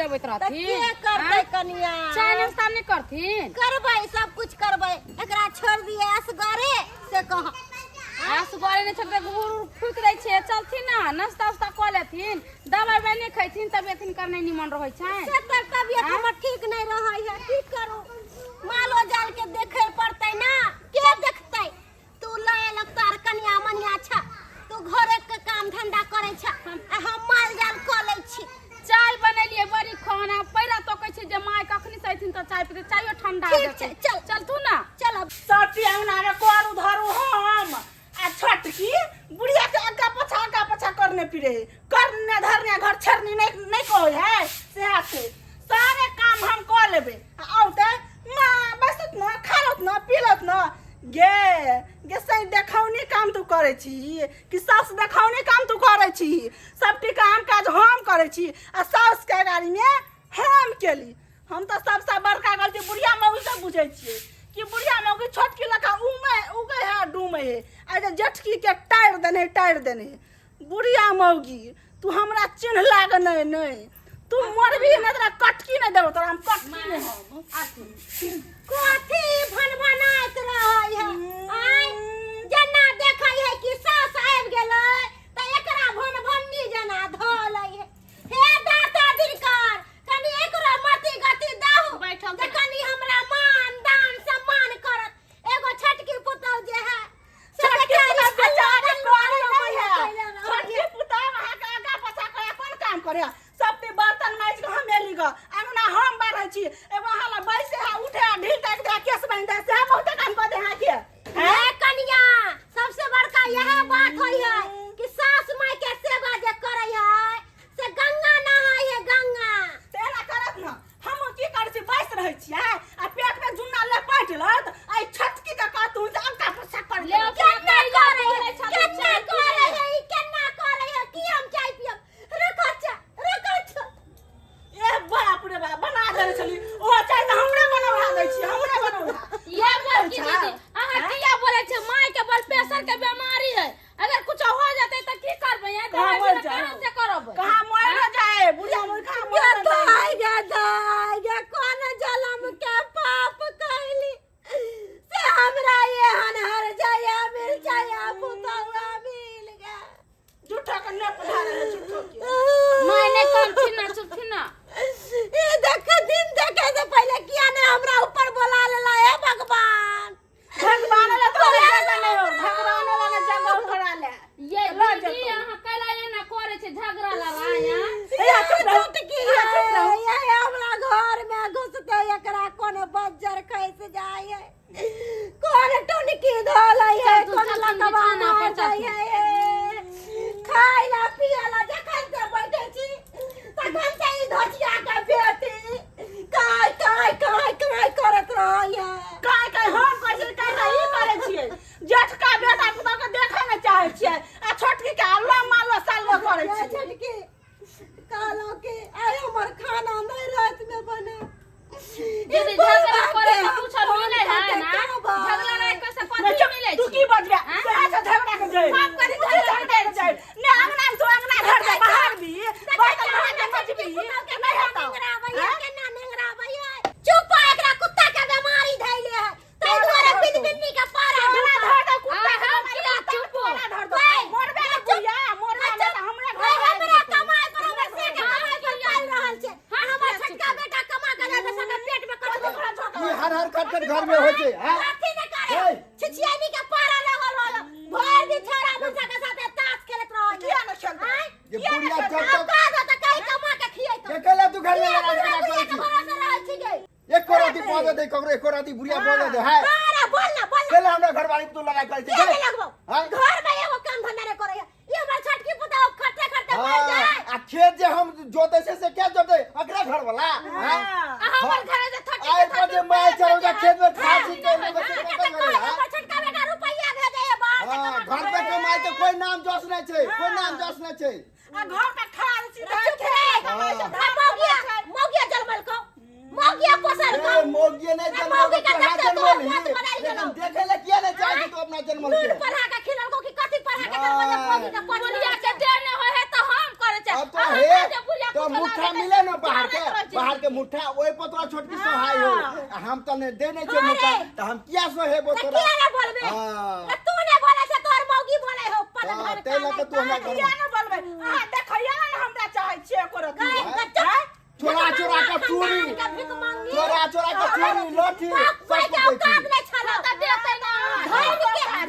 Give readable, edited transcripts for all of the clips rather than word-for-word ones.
खियाबैत रहथिन के करबै कनिया चाय नाश्ता नहीं करथिन करबै सब कुछ करबै एकरा छोड़ दिए असगरे से कह असगरे नहीं छोड़ गुर फूक दै छै चलथिन ना नाश्ता उस्ता क लेथिन दवाई बने खैथिन तबियत हिनकर नहीं निमन रहै छै से तबियत हमर ठीक नहीं रहै है की करू मालो जाल के देखे पड़तै ना के देखतै तू लए लगतार कनिया मनिया छ तू घरे के काम धंधा करै छ हम माल जाल क लै छी चाय बनेलिए बड़ी खाना पहला तो कहै छै जे माय कखनी सैथिन त चाय पीते चायो ठंडा ठीक छै चल तू ना चल सटी अंगना में कोरू धरू हम आ छोटकी बुढ़िया के आगा पछा करने फिरे करने धरने घर छरनी नहीं कोई है से आके सारे काम हम कर लेबे औते मां बसत न खालत न पीलत न गे सही देखावनी काम तू करे छी कि सास देखावनी काम तू करे छी सबटी काम काज हम करे छी आ सास के गाड़ी में हम केली हम तो सबसे बड़का गलती बुढ़िया मौगी से बुझै छियै कि बुढ़िया मौगी छोटकी लखा उगे है डूमे है आज जटकी के टायर देने बुढ़िया मौगी तू हमरा चिन्ह लाग नहीं तू मरबी न तोरा कटकी नहीं देबो तोरा हम कटकी नहीं हम आती कथी भनभनाइत रहै है आय जना देखै है कि सास आबि गेलै त एकरा भनभन्नी जना धलै है हे दाता दिनकर कनी एकरा मति गति दाहु बैठल जे कनी हमरा मान दान सम्मान करत एगो छटकी पुतौ जे है छोटकी बेचारी कोरी नहीं है छोटकी पुता वहां का आगा पछा करे कोन काम करे सब पे बर्तन माज के हम एली ग अंगना हम बारै छी एगो हाला बैसे है उठे ढील तक दे केस बन दे से बहुत काम कर दे हां के हे कनिया सबसे बड़का यह बात होई है कि सास माई के सेवा जे करै है से गंगा नहाय है गंगा तेना करत न हम की कर छी बैस रहै छी आ पेट में जुन्ना लपेट लत आई छटकी के कातू से अंका पछा कर ले केना करे है केना करे है कि हम चाय पियब रुक ए बाप रे बाप बना दे छली ओ चाय त हमरे बनवा दै छी हमरे बनवा ये बोल की दीदी अहाँ किया बोले छै माय के ब्लड प्रेशर के बीमारी है अगर कुछ हो जाते त की करबै ये दवाई कहां से करबै कहां मर जाए बुढ़िया मोर कहां मर जाए दाई कौन जलम के पाप कैली से हमरा ये हनहर जाया मिल जाया पुतवा मिल गया झूठा के न पधारे है झूठो के माय ने करथिन ना चुपथिन ना ये देख दिन देखे से पहले किया ने हमरा ऊपर बोला लेला है भगवान भगवान ले तो जगह नहीं हो भगवान वाला जगह करा ले ये दीदी अहाँ कला ये ना करे छै झगड़ा लगा यहाँ या चुप की ये हमरा घर में घुसते एकरा कोन बज्जर कैसे जाए कोन टुनकी धोलै है कोन लकवा मार जाए खाइला पियला जखन से बैठे छी तखन से ई धोचिया के बेटी काय करत रहै काय हम कैसे काय ई करे छियै जेठका बेटा पुता के देखे न चाहे छियै आ छोटकी के अल्लाह मालो सालो करे छियै छटकी कालो के आय हमर खाना नहीं रात में बना दीदी झगड़ा करे से कुछ मिले है ना झगड़ा नहीं करे से कुछ मिले तू की बज गया कहां से झगड़ा के जाए बाप करे झगड़ा के जाए ने अंगना तो अंगना घर से बाहर भी बैठल रह के मत भी नहीं हटो केना नेंगरा भैया चुप एकरा कुत्ता के बीमारी धैले है तै दुआरे बिनबिन्नी के पारा बना धर दो कुत्ता के हम किया चुप बना धर दो मोरबे न बुढ़िया मोरबे न त हमरे घर हमरा कमाई पर हमरा से के कमाई पर चल रहल छै हमर छोटका बेटा कमा के जाके संगे पेट में कट ये हर कट घर में होते हैं अथी न करे छिछियानी के पारा लगल रहो भर दिन छोरा बच्चा के साथे ताश खेलत रहो किया न खेलता ये बुढ़िया जब तक कहीं कमा के खियैत अकेला तू घर में लगा के के भरोसे रहल छी गे एक कोराती पौधे दे ककरो एक कोराती बुढ़िया पौधे दे है अरे बोल ना चल हमरा घर वाली तू लगा कर के दे लगबो हां घर में एगो काम धंधा नहीं करे ये हमर छटकी पुता खटते खटते मर जाए आ खेत जे हम जोते से क्या जोते अकरा घर वाला हां हमर घर से थटी आए पर जे मैं चलो खेत में खासी के लोग से कतई होला हमर छटका बेटा रुपया भेजे है बाहर से हां कमा घर पे कमाई के कोई नाम जोश नहीं छे कोई नाम जोश नहीं छे आ घर पे खाल सीधा मोगिया जलमल को मोगिया पोसल को मोगिया नहीं जन्मल के हां जन्मल लेकिन देखे ले किया नहीं चाहिए तो अपना जन्मल के पढ़ा के खिलल को कि कथि पढ़ा के जन्मल मोगी के बुढ़िया के देने होय है तो हम करे छै अब तो है तो मुठ्ठा मिले ना बाहर के मुठ्ठा ओए पतरा छोटकी सहाय हो हम तो ने दे नहीं छे मुठ्ठा तो हम किया सो है बो तोरा किया ना बोलबे हां तू ने बोले से तोर मौगी बोले हो पल घर ते लगे तू हमरा घर किया ना बोलबे आ देखैया ना हमरा चाहे छे करत चोरा चोरा का चोरी चोरा चोरा का चोरी लोठी सब कुछ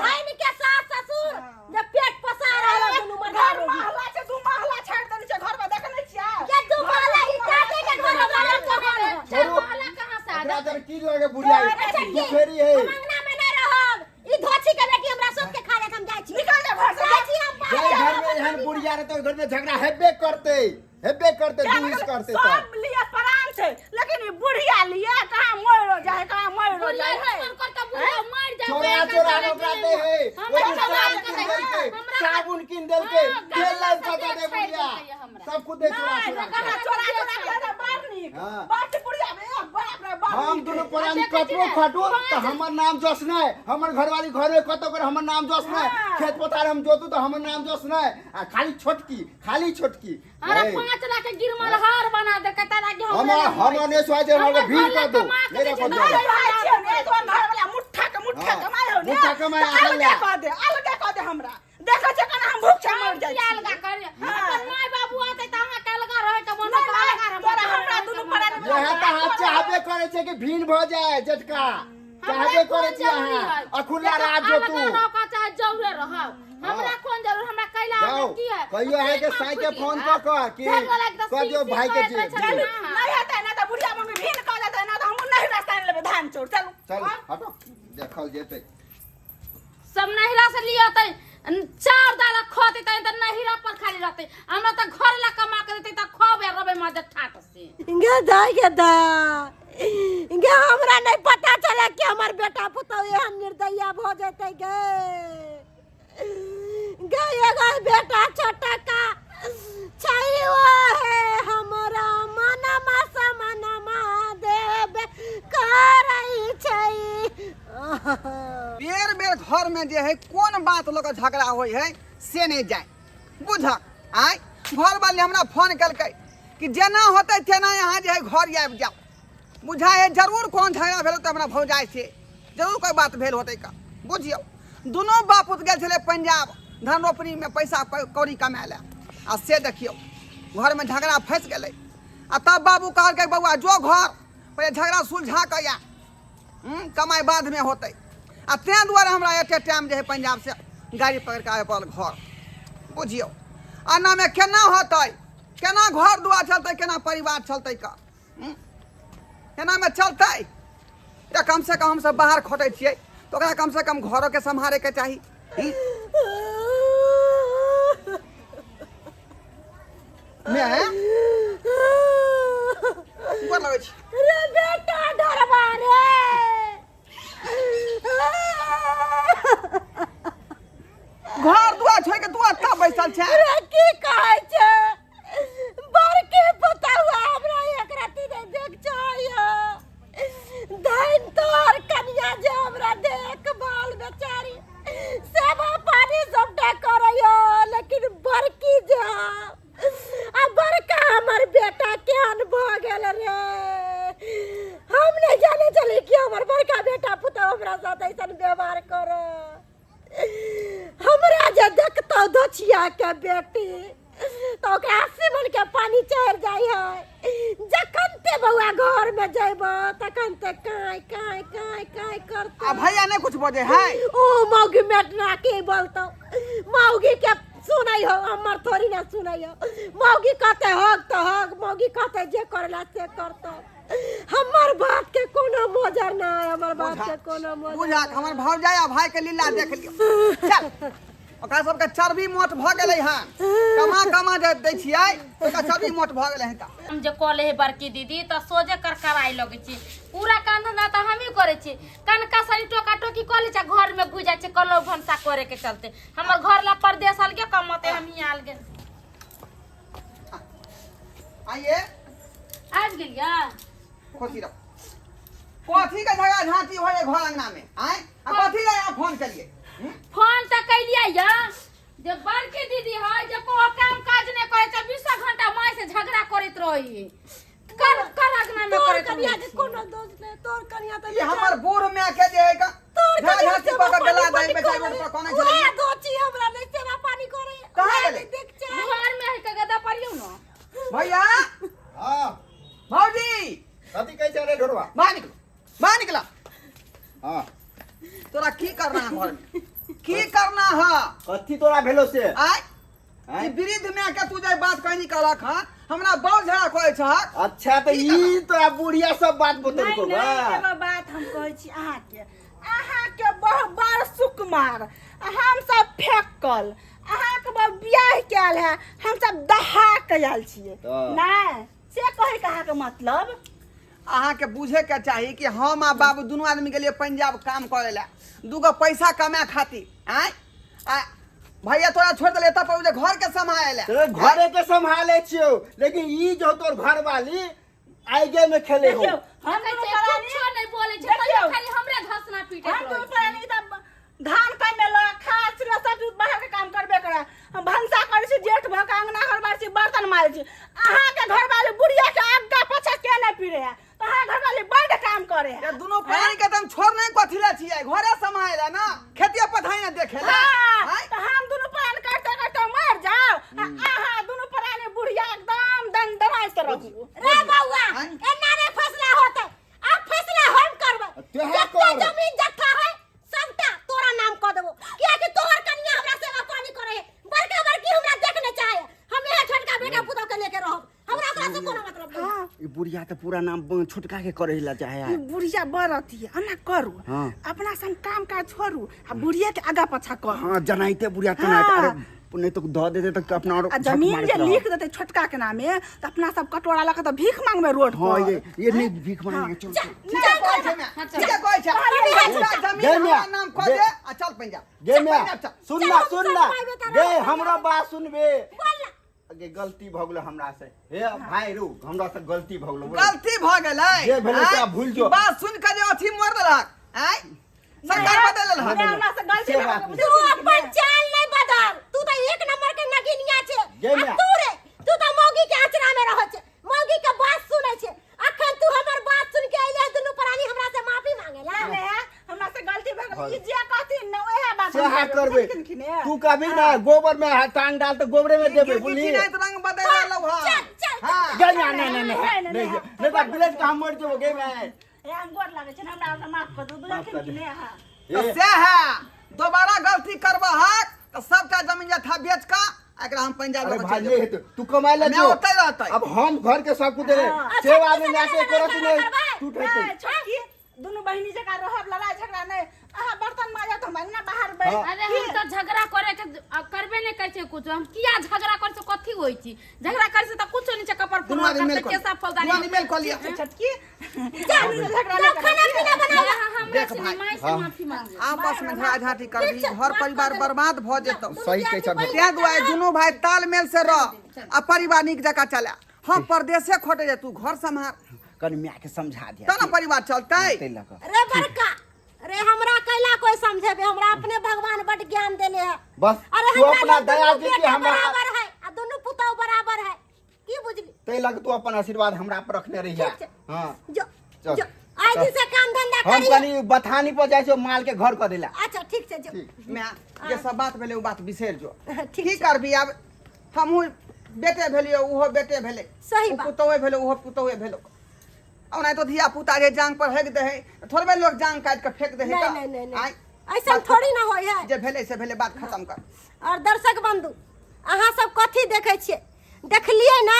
धैन के सास ससुर जब पेट पसार आलो दुनु मधार महला से दू महला छाड़ देने छे घर में देखने छिया के दू महला ई चाटे के घर वाला कहां छोरो कहां से हमरा तर की लगे बुढ़िया दुखेरी है मंगना में नहीं रहब ई धोची के बेटी हमरा सब के खा ले हम जाई छी निकल जा घर से जाई छी हम जे घर में एहन बुढ़िया रहे तो घर में झगड़ा हेबे करते दूस करते तो सब लिए प्राण थे लेकिन ये बुढ़िया लिए कहां मोरो जाए कहां मोरो जाए चोरा चोरा ओकरा दे है वो साबुन किन देल के तेल लाल पता दे बुढ़िया सब कुछ दे चोरा चोरा मारनी बात बुढ़िया में बाप रे बाप हम दोनों परानी कतरो खटू तो हमर नाम जस नहीं हमर घरवाली घर में कतो कर हमर नाम जस नहीं खेत पथार हम जोतू तो हमर नाम जस नहीं आ खाली छोटकी अरे 5 लाख के गिरमल हार बना दे कहता ना कि हम ने सोचे हम भीड़ कर दो मेरे को दो तो घर वाला मुट्ठा कमाए हो मुट्ठा कमाए अलग कर दे हमरा देखो जे कना हम भूख से मर जाई अलगा कर अपन माय बाबू आते त हमरा के अलगा रहे त मन अलगा तोरा हमरा दुनु परानी यह त हाथ चाहबे करे छे कि भीड़ भ जाए जटका चाहबे करे छी अहाँ अखुला राज जो तू का चाहे जौरे रहौ हमरा कोन जरूर हमरा कैला की है कहियो है के साई के फोन क कि कहियो भाई के जी नहीं आता ना त बुढ़िया मम्मी भीन क देता ना त हम नहीं रास्ता लेबे धान चोर चलो चल हटो देखल जेते सब नहिरा से लियाते चार दाला खोते त नहिरा पर खाली रहते हमरा त घर ला कमा के देते त खोबे रबे मजे ठाट से इंगे जाय के दा इंगे हमरा नहीं पता चला कि हमर बेटा पुतौ एहन निर्दयी भ जते गे एगो बेटा छोटा का चाहिए है हमरा मनमा समनमा देबे करई छै बेर घर में जे है कौन बात लोग झगड़ा होई है से नहीं जाए बुझक आय घर वाले हमरा फोन कलकै कि जेना होते तेना यहाँ जे है घर आबि जाओ बुझा है जरूर कौन झगड़ा भेल तो हमरा भौजाई से जरूर कोई बात भेल होते का बुझियो दोनों बाप उत गेल छले पंजाब धान रोपनी में पैसा कौड़ी कमाए ले आ से देखियो घर में झगड़ा फंस गेलै आ तब बाबू कहलकै बउआ जो घर पहले झगड़ा सुलझा के या कमाई बाद में होते आ तें दुआरे हमरा एटे टाइम जे है पंजाब से गाड़ी पकड़ के आबे पड़ल घर बुझियो आना में केना होते केना घर दुआर चलते केना परिवार चलते का केना में चलते या कम से कम हम सब बाहर खोटे छियै तो ओकरा कम से कम घरों के संभाले के चाही मैं बोल लगै छी रे बेटा डरवा रे घर दुआर छोड़ के तू अत्ता बैसल छै रे की कहै छै बड़के पुतौआ हमरा एक राती ने देख चाहिए धन तोर कन्या जे हमरा देखभाल बेचारी सेवा पानी सबटा करैयो लेकिन बड़की जे आ बड़का हमर बेटा केहन भ गेल रे हम नहीं जाने चली कि हमर बड़का बेटा पुतौ हमरा साथ ऐसन व्यवहार कर हमरा जे देखतो दोछिया के बेटी तो ओकरा सिमन के पानी चढ़ जाय है जखन ते बउआ घर में जइबो तखन ते काय करतो आ भैया नहीं कुछ बोले है ओ मौगी मेटना के बोलतो मौगी के सुनाई हो हमर थोड़ी ना सुनाई हो मौगी कहते होग तो होग मौगी कहते जे करला से करतो हमर बात के कोनो मोजर ना है हमर बात के कोनो मोजर बुझा हमर भौजाई आ भाई के लीला देख लियो चल ओकरा सबके चर्बी मोट भ गेलै हन कमा जे दै छियै ओकरा चर्बी मोट भ गेलै हन हम जे कॉले है बड़की दीदी त सोजे कर कराई लगे छी पूरा काम धंधा त हम ही करे छी कनका सारी टोका टोकी कॉले छ घर में घुस जाय छै कलो भंसा करे के चलते हमर घर ला परदेश आल के कमते हम ही आल गेल आइए आज गेलिया खुशी रहो कथी के झगड़ा झांटी होय घर अंगना में आय आ कथी ले आप फोन करिए फोन त कैलिया या जे बड़की दीदी है जे को काम काज नहीं करे 24 घंटा माई से झगड़ा करत रही कर अगना में तोर करे कनिया के कोनो दोष नहीं तोर कनिया तो ये हमर बूढ़ में के जे है का तोर झाझा चिपा के गला दई पे जाई पर कोने चले ओए दोची हमरा नहीं सेवा पानी करे कहाँ गेले? देख जा घर में है के गदा परियो न भैया हां भौजी कथी कह चले ढोरवा बाहर निकला हां तोरा की करना है घर में की करना है कथी तोरा भेलो से आय आय? ई वृद्ध में के तू जे बात कहनी कहलक हां हमरा बहुत झगड़ा कहै छ अच्छा तो ई तोरा बुढ़िया सब बात बतल नहीं को नहीं एगो बात हम कहै छी अहाँ के बहुत बड़ सुकुमार हम सब फेकल अहाँ के बियाह कैल है हम सब दहा के आयल छियै नहीं से कहै के अहाँ के मतलब अहाँ के बुझे के चाही कि हम आ बाबू दोनों आदमी गेलिए पंजाब काम करे ला दूगो पैसा कमाए खातिर आय भैया तोरा छोड़ देले त पर घर के संभाले ला तो घरे के संभाले छियो लेकिन ई जो तोर घर वाली आगे में खेले हो देखियो हम हम दुनू कुछ प्राणी नहीं बोले छै देखियो। खाली हमरे घसना पीटे हम दुनू प्राणी तब धान कमे ला खास रे सब बाहर के काम करबे करे हम भंसा करै छी जेठ भ के अंगना घर बार छी बर्तन मारै छी अहाँ के घर वाली बुढ़िया के आगा पछा के नहीं फिरे है तो अहाँ घर वाली बड़ काम करे है ये दोनों प्राणी के तुम छोड़ नहीं कथिला छियै घरे संभाले ना खेती पथाई ना देखे ला हाँ, तो हम दुनू प्राणी करते करते मर जाओ अहाँ दुनू प्राणी बुढ़िया एकदम दंडराय से रहू रे बउआ एना रे फैसला होते अब फैसला हम करबै तोहे जितना कर। जमीन जत्था है सबटा तोरा नाम क देबो किया कि तोहर कनिया हमरा सेवा पानी करे है बड़का बड़की हमरा देखने चाहे हम यह छोटका बेटा पुतौ के लेके रहब हमरा ओकरा से कोनो मतलब नहीं ई बुढ़िया तो पूरा नाम छोटका के करे ला चाहे ई बुढ़िया बरती है अन्ना करू हाँ। अपना सन काम काज छोड़ू आ बुढ़िया के आगा पछा करू हां जनाइते बुढ़िया तो हाँ। अरे नहीं तो द देते तो अपना और आ जमीन जे लिख देते छोटका के नामे तो अपना सब कटोरा लगा तो भीख मांगबे रोड हां पर ये नहीं भीख मांगे चल ठीक है कोई छै मैं ठीक है कोई छै जमीन दे हमरा मैं। नाम कह दे आ चल पंजाब गे चल मैं पंजाब चल सुनना गे हमरा बात सुनबे बोल ना अगे गलती भ गेलो हमरा से हे भाई रू हमरा से गलती भ गेलो गलती भ गेलै जे भेलै से आय, भूल जो। बात सुन के जे अथी मोड़ देलक आय सरकार बदल हमरा रहल हमरा से गलती से भऽ बात गेल। तू अपन चाल नहीं बदल तू तो एक नंबर के नगिनिया छे गे आ मैं। तू रे तू तो मौगी के आचरा में रह छे मौगी के बात सुनै छे अखन तू हमर बात सुन के अइले दुनू प्राणी हमरा से माफी मांगेला ने हमरा से गलती भऽ गेल ई जे कहथिन न ओहे बात से हम हा करबै। करबे कहथिन ने। तू कभी ना गोबर में टांग डाल तो गोबरे में देबे बुझली नहीं तो रंग बदल रहलौ हां चल हां गे ना नहीं तो ब्लेड का हम मर जेबो गे मैं ए हम गोर लागै छै न, हमरा माफ कर दू कर बुझलखिन दे। कि ने हां तो से है दोबारा गलती करबा हक तो सबका जमीन जथा बेच का एकरा हम पंजाब अरे लेके भाई चल ये जेबै। तू कमाए ले मैं जो ओतै रहतै अब हम घर के सब कुछ दे हाँ। सेव आदमी आके करत नहीं तू ए, ठेते छोटकी दुनू बहिनी जका रहब लड़ाई झगड़ा नहीं अहाँ बर्तन माजत तो हम ना बाहर बैठ हाँ। अरे हम तो झगड़ा करे के करबे नहीं करे छै कुछ हम किया झगड़ा करे से कथी होई छी झगड़ा करे से तो कुछ नहीं छै कपर दुनू आदमी मिल कर केसा फलदारी दुनू आदमी मिल कर लिया छोटकी झगड़ा खाना पीना बना हम देख से भाई, माई से हाँ। माफी मांगे आपस में झगड़ा झाटी कर दी घर परिवार बर्बाद भ जेतौ सही कैसा त्या दुआरे दुनू भाई तालमेल से रह आ परिवार नीक जका चला हम परदेसे खोटे जे तू घर संभाल कन मैं के समझा दिया तो ना परिवार चलतै ते लगा रे बड़का रे हमरा कैला कोई समझेबे हमरा अपने भगवान बड़ ज्ञान देले है बस अरे तू हमरा अपना लोग दया दुनू दे के बेटा हमरा बराबर है आ दोनों पुतौ बराबर है की बुझली ते लग तू अपन आशीर्वाद हमरा पर रखने रहिया ठीक छै। हां जो चल। जो आई दिन से काम धंधा हम करी कनी बथानी पर जाय छो माल के घर कर देला अच्छा ठीक छै जो मैं ये सब बात भेले उ बात बिसर जो ठीक की करबी अब हमहू बेटे भेलियो उहो बेटे भेले सही उ बात। पुतौए भेले उहो पुतौए भेलो और नहीं तो धिया पुता जे जांग पर हेग दे है थोड़बे लोग जांग काट के फेंक दे है नहीं नहीं नहीं ऐसा थोड़ी ना होय है जे भेले से भेले बात खत्म कर और दर्शक बंधु अहाँ सब कथी देखे छियै देखलियै ना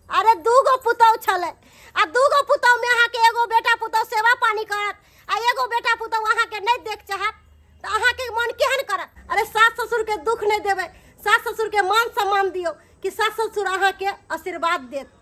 अरे दूगो पुतौ छले आ दूगो पुतौ में अहाँ के एगो बेटा पुतौ सेवा पानी करत आ एगो बेटा पुतौ अहाँ के नहीं देख चाहत तो अहाँ के मन केहन करत अरे सास ससुर के दुख नहीं देबै सास ससुर के मान सम्मान दियो कि सास ससुर अहाँ के आशीर्वाद देत